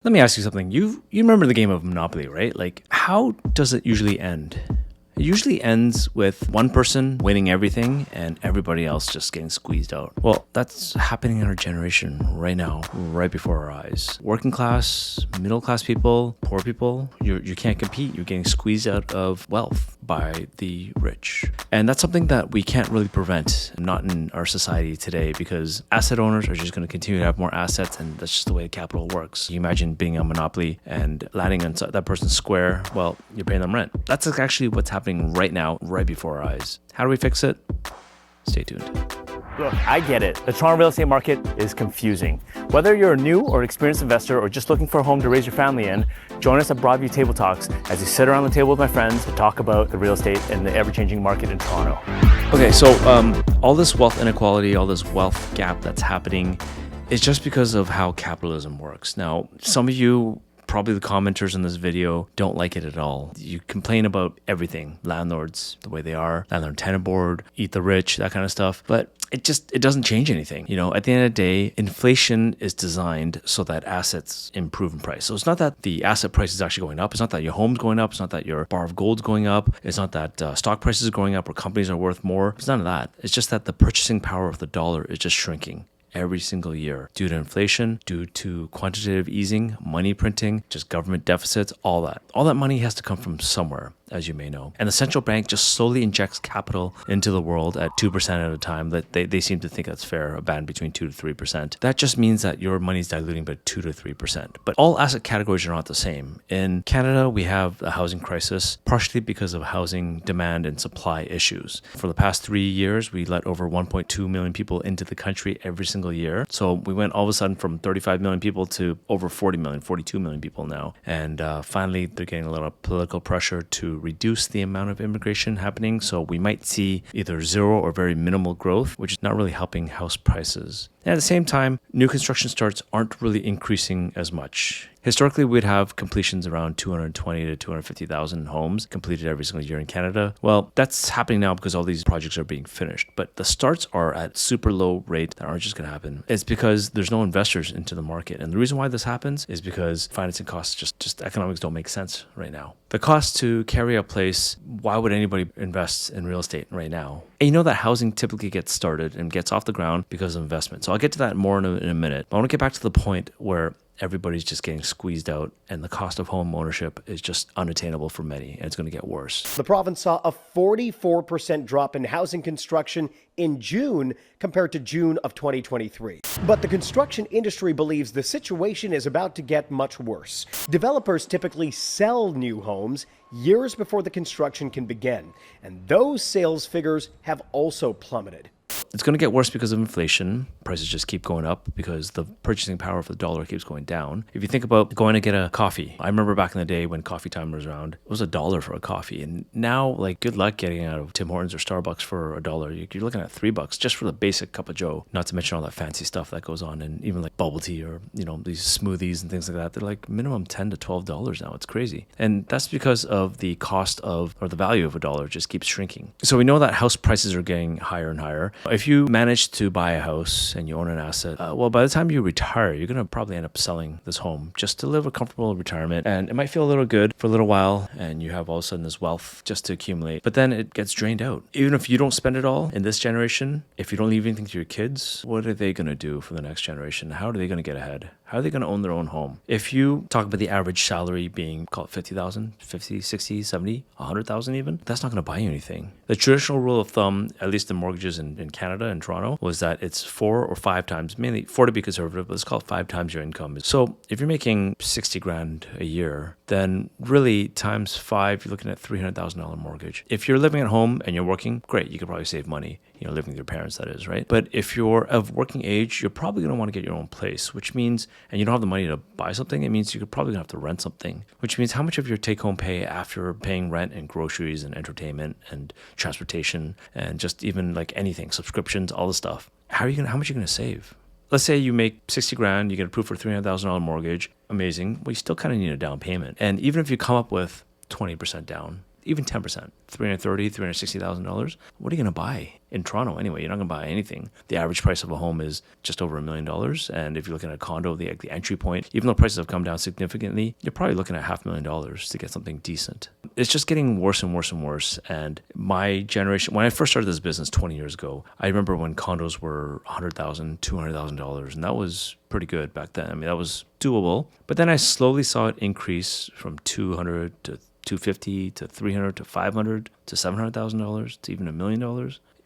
Let me ask you something. You remember the game of Monopoly, right? Like, how does it usually end? It usually ends with one person winning everything and everybody else just getting squeezed out. Well, that's happening in our generation right now, right before our eyes. Working class, middle class people, poor people, you can't compete. You're getting squeezed out of wealth by the rich. And that's something that we can't really prevent, not in our society today, because asset owners are just going to continue to have more assets, and that's just the way capital works. You imagine being a monopoly and landing on that person's square, well, you're paying them rent. That's actually what's happening right now, right before our eyes. How do we fix it? Stay tuned. Look, I get it. The Toronto real estate market is confusing. Whether you're a new or experienced investor or just looking for a home to raise your family in, join us at Broadview Table Talks as we sit around the table with my friends to talk about the real estate and the ever-changing market in Toronto. Okay, so all this wealth inequality, all this wealth gap that's happening is just because of how capitalism works. Now, some of you, probably the commenters in this video, don't like it at all. You complain about everything. Landlords, the way they are, landlord tenant board, eat the rich, that kind of stuff. But it doesn't change anything. You know, at the end of the day, inflation is designed so that assets improve in price. So it's not that the asset price is actually going up. It's not that your home's going up. It's not that your bar of gold's going up. It's not that stock prices are going up or companies are worth more. It's none of that. It's just that the purchasing power of the dollar is just shrinking every single year due to inflation, due to quantitative easing, money printing, just government deficits, all that. All that money has to come from somewhere, as you may know. And the central bank just slowly injects capital into the world at 2% at a time. That they seem to think that's fair, a band between 2 to 3%. That just means that your money's diluting by 2 to 3%. But all asset categories are not the same. In Canada, we have a housing crisis, partially because of housing demand and supply issues. For the past 3 years, we let over 1.2 million people into the country every single year. So we went all of a sudden from 35 million people to over 40 million, 42 million people now. And finally, they're getting a little political pressure to reduce the amount of immigration happening. So we might see either zero or very minimal growth, which is not really helping house prices. And at the same time, new construction starts aren't really increasing as much. Historically, we'd have completions around 220 to 250,000 homes completed every single year in Canada. Well, that's happening now because all these projects are being finished. But the starts are at super low rate that aren't just going to happen. It's because there's no investors into the market. And the reason why this happens is because financing costs, just economics don't make sense right now. The cost to carry a place, why would anybody invest in real estate right now? And you know that housing typically gets started and gets off the ground because of investment. So I'll get to that more in a minute. But I want to get back to the point where everybody's just getting squeezed out and the cost of home ownership is just unattainable for many, and it's going to get worse. The province saw a 44% drop in housing construction in June compared to June of 2023. But the construction industry believes the situation is about to get much worse. Developers typically sell new homes years before the construction can begin, and those sales figures have also plummeted. It's going to get worse because of inflation. Prices just keep going up because the purchasing power of the dollar keeps going down. If you think about going to get a coffee, I remember back in the day when coffee time was around, it was $1 for a coffee. And now, like, good luck getting out of Tim Hortons or Starbucks for $1. You're looking at $3 just for the basic cup of joe, not to mention all that fancy stuff that goes on. And even like bubble tea or, you know, these smoothies and things like that, they're like minimum $10 to $12 now. It's crazy. And that's because of the cost of, or the value of $1 just keeps shrinking. So we know that house prices are getting higher and higher. If you manage to buy a house and you own an asset, well, by the time you retire, you're going to probably end up selling this home just to live a comfortable retirement. And it might feel a little good for a little while, and you have all of a sudden this wealth just to accumulate. But then it gets drained out. Even if you don't spend it all in this generation, if you don't leave anything to your kids, what are they going to do for the next generation? How are they going to get ahead? How are they going to own their own home? If you talk about the average salary being, call it 50,000, 50, 60, 70, 100,000 even, that's not going to buy you anything. The traditional rule of thumb, at least in mortgages in Canada and Toronto, was that it's 4 or 5 times, mainly 4 to be conservative, but let's call it 5 times your income. So if you're making 60 grand a year, then really times 5, you're looking at $300,000 mortgage. If you're living at home and you're working, great, you could probably save money. You know, living with your parents, that is, right? But if you're of working age, you're probably going to want to get your own place, which means, and you don't have the money to buy something, it means you're probably going to have to rent something, which means how much of your take-home pay after paying rent and groceries and entertainment and transportation and just even like anything, subscriptions, all the stuff, how much are you going to save? Let's say you make 60 grand, you get approved for $300,000 mortgage, amazing. Well, you still kind of need a down payment. And even if you come up with 20% down, even 10%, $330,000, $360,000. What are you going to buy in Toronto anyway? You're not going to buy anything. The average price of a home is just over $1 million. And if you're looking at a condo, the entry point, even though prices have come down significantly, you're probably looking at $500,000 to get something decent. It's just getting worse and worse and worse. And my generation, when I first started this business 20 years ago, I remember when condos were $100,000, $200,000, and that was pretty good back then. I mean, that was doable. But then I slowly saw it increase from 200 to 250 to 300 to 500 to $700,000 to even $1 million.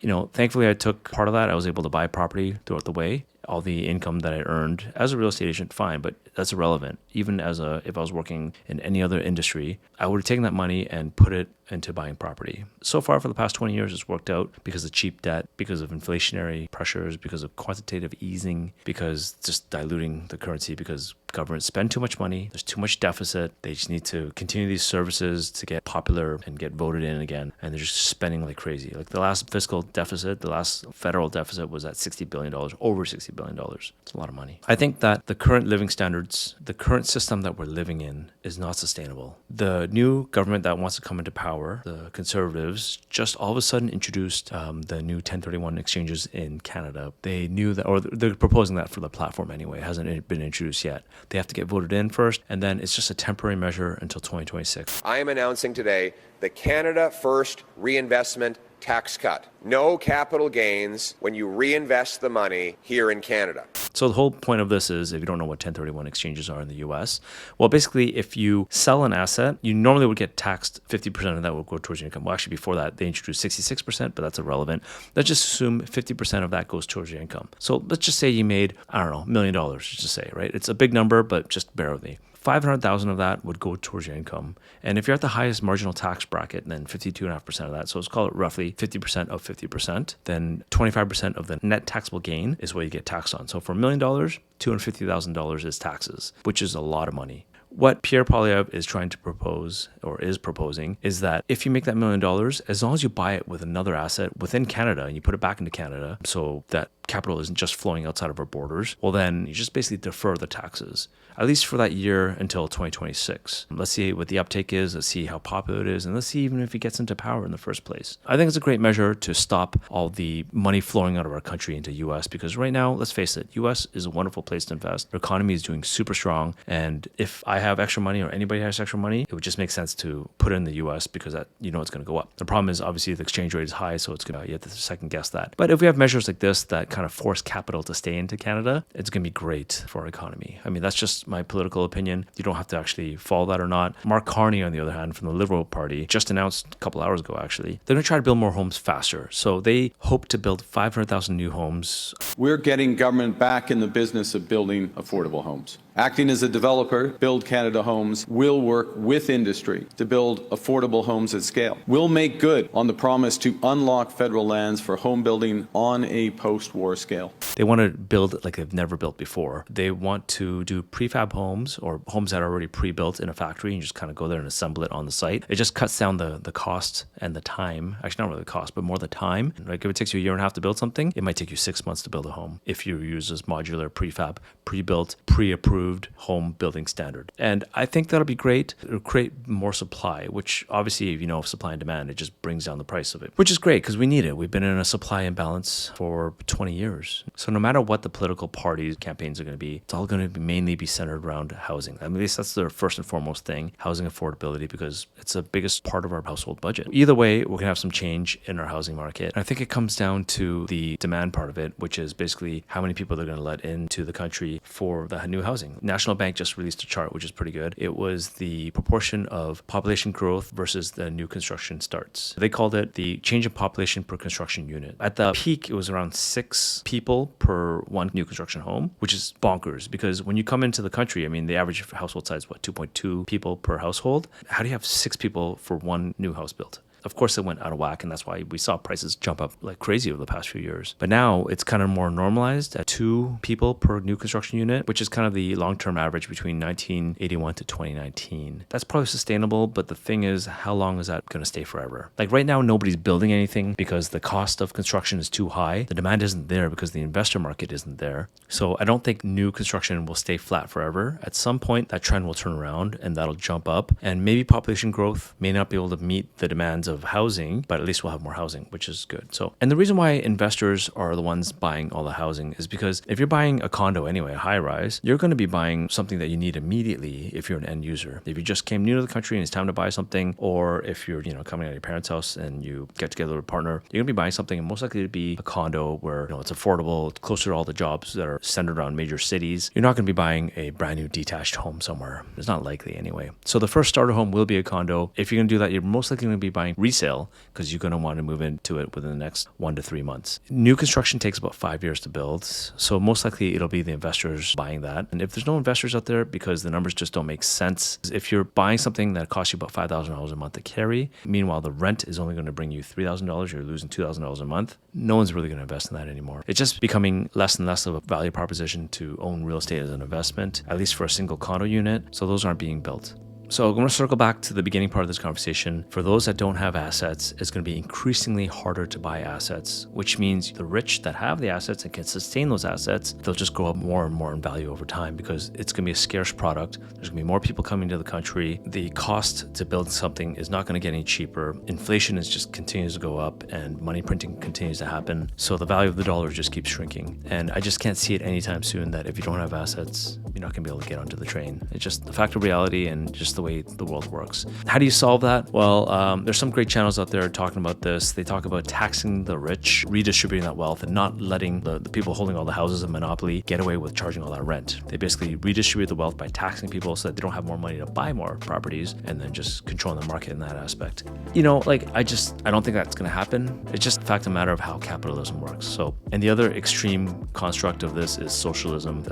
You know, thankfully I took part of that. I was able to buy property throughout the way. All the income that I earned as a real estate agent, fine, but that's irrelevant. Even if I was working in any other industry, I would have taken that money and put it into buying property. So far for the past 20 years, it's worked out because of cheap debt, because of inflationary pressures, because of quantitative easing, because just diluting the currency, because governments spend too much money. There's too much deficit. They just need to continue these services to get popular and get voted in again. And they're just spending like crazy. Like the last fiscal deficit, the last federal deficit was at $60 billion, over $60 billion. It's a lot of money. I think that the current living standards, the current system that we're living in is not sustainable. The new government that wants to come into power, the Conservatives, just all of a sudden introduced the new 1031 exchanges in Canada. They knew that, or they're proposing that for the platform anyway. It hasn't been introduced yet. They have to get voted in first, and then it's just a temporary measure until 2026. I am announcing today the Canada First Reinvestment Tax Cut. No capital gains when you reinvest the money here in Canada. So the whole point of this is, if you don't know what 1031 exchanges are in the US, well, basically, if you sell an asset, you normally would get taxed 50% of that will go towards your income. Well, actually, before that, they introduced 66%, but that's irrelevant. Let's just assume 50% of that goes towards your income. So let's just say you made, I don't know, $1 million, just say, right? It's a big number, but just bear with me. 500,000 of that would go towards your income. And if you're at the highest marginal tax bracket, then 52.5% of that, so let's call it roughly 50% of 50%, then 25% of the net taxable gain is what you get taxed on. So for $1 million, $250,000 is taxes, which is a lot of money. What Pierre Poilievre is trying to propose, or is proposing, is that if you make that $1 million, as long as you buy it with another asset within Canada and you put it back into Canada so that capital isn't just flowing outside of our borders, well, then you just basically defer the taxes, at least for that year until 2026. Let's see what the uptake is. Let's see how popular it is. And let's see even if he gets into power in the first place. I think it's a great measure to stop all the money flowing out of our country into US, because right now, let's face it, US is a wonderful place to invest. Our economy is doing super strong. And if I have extra money or anybody has extra money, it would just make sense to put it in the US because that, you know, it's going to go up. The problem is obviously the exchange rate is high, so it's going to, you have to second guess that. But if we have measures like this that kind of force capital to stay into Canada, it's going to be great for our economy. I mean, that's just my political opinion. You don't have to actually follow that or not. Mark Carney, on the other hand, from the Liberal Party, just announced a couple hours ago, actually, they're going to try to build more homes faster. So they hope to build 500,000 new homes. We're getting government back in the business of building affordable homes. Acting as a developer, Build Canada Homes will work with industry to build affordable homes at scale. We'll make good on the promise to unlock federal lands for home building on a post-war scale. They want to build like they've never built before. They want to do prefab homes, or homes that are already pre-built in a factory, and you just kind of go there and assemble it on the site. It just cuts down the cost and the time. Actually, not really the cost, but more the time. Like if it takes you a year and a half to build something, it might take you 6 months to build a home if you use this modular prefab, pre-built, pre-approved home building standard. And I think that'll be great. It'll create more supply, which obviously, if you know, supply and demand, it just brings down the price of it, which is great because we need it. We've been in a supply imbalance for 20 years. So no matter what the political parties campaigns are going to be, it's all going to mainly be centered around housing. I mean, at least that's their first and foremost thing, housing affordability, because it's the biggest part of our household budget. Either way, we're going to have some change in our housing market. And I think it comes down to the demand part of it, which is basically how many people they're going to let into the country for the new housing. National Bank just released a chart, which is pretty good. It was the proportion of population growth versus the new construction starts. They called it the change in population per construction unit. At the peak, it was around 6 people per one new construction home, which is bonkers because when you come into the country, I mean, the average household size is what, 2.2 people per household? How do you have 6 people for one new house built? Of course, it went out of whack, and that's why we saw prices jump up like crazy over the past few years. But now it's kind of more normalized at 2 people per new construction unit, which is kind of the long-term average between 1981 to 2019. That's probably sustainable, but the thing is, how long is that going to stay forever? Like right now, nobody's building anything because the cost of construction is too high. The demand isn't there because the investor market isn't there. So I don't think new construction will stay flat forever. At some point, that trend will turn around and that'll jump up, and maybe population growth may not be able to meet the demands of housing, but at least we'll have more housing, which is good. So, and the reason why investors are the ones buying all the housing is because if you're buying a condo anyway, a high rise, you're going to be buying something that you need immediately if you're an end user. If you just came new to the country and it's time to buy something, or if you're, coming out of your parents' house and you get together with a partner, you're going to be buying something and most likely to be a condo where, it's affordable, it's closer to all the jobs that are centered around major cities. You're not going to be buying a brand new detached home somewhere. It's not likely anyway. So the first starter home will be a condo. If you're going to do that, you're most likely going to be buying resale because you're going to want to move into it within the next 1 to 3 months. New construction takes about 5 years to build. So most likely it'll be the investors buying that. And if there's no investors out there because the numbers just don't make sense, if you're buying something that costs you about $5,000 a month to carry, meanwhile the rent is only going to bring you $3,000, you're losing $2,000 a month, no one's really going to invest in that anymore. It's just becoming less and less of a value proposition to own real estate as an investment, at least for a single condo unit. So those aren't being built. So I'm going to circle back to the beginning part of this conversation. For those that don't have assets, it's going to be increasingly harder to buy assets, which means the rich that have the assets and can sustain those assets, they'll just go up more and more in value over time because it's going to be a scarce product. There's going to be more people coming to the country. The cost to build something is not going to get any cheaper. Inflation is just continues to go up and money printing continues to happen. So the value of the dollar just keeps shrinking. And I just can't see it anytime soon that if you don't have assets, you're not going to be able to get onto the train. It's just the fact of reality and just the way the world works. How do you solve that? Well, there's some great channels out there talking about this. They talk about taxing the rich, redistributing that wealth, and not letting the people holding all the houses of monopoly get away with charging all that rent. They basically redistribute the wealth by taxing people so that they don't have more money to buy more properties and then just controlling the market in that aspect. I don't think that's going to happen. It's just a fact of matter of how capitalism works. So, and the other extreme construct of this is socialism,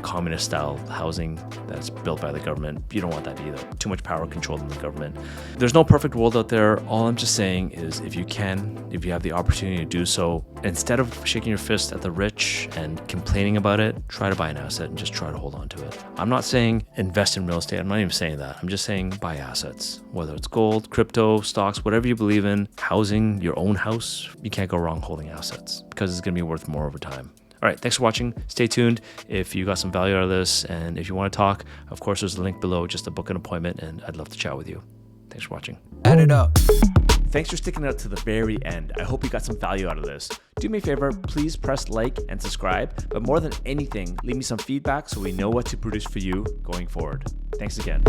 communist style housing that's built by the government. You don't want that either. Too much power controlled in the government. There's no perfect world out there. All I'm just saying is if you have the opportunity to do so, instead of shaking your fist at the rich and complaining about it, try to buy an asset and just try to hold on to it. I'm not saying invest in real estate. I'm not even saying that. I'm just saying buy assets, whether it's gold, crypto, stocks, whatever you believe in, housing, your own house. You can't go wrong holding assets because it's going to be worth more over time. All right, thanks for watching. Stay tuned if you got some value out of this. And if you want to talk, of course, there's a link below just to book an appointment, and I'd love to chat with you. Thanks for watching. Add it up. Thanks for sticking out to the very end. I hope you got some value out of this. Do me a favor, please press like and subscribe. But more than anything, leave me some feedback so we know what to produce for you going forward. Thanks again.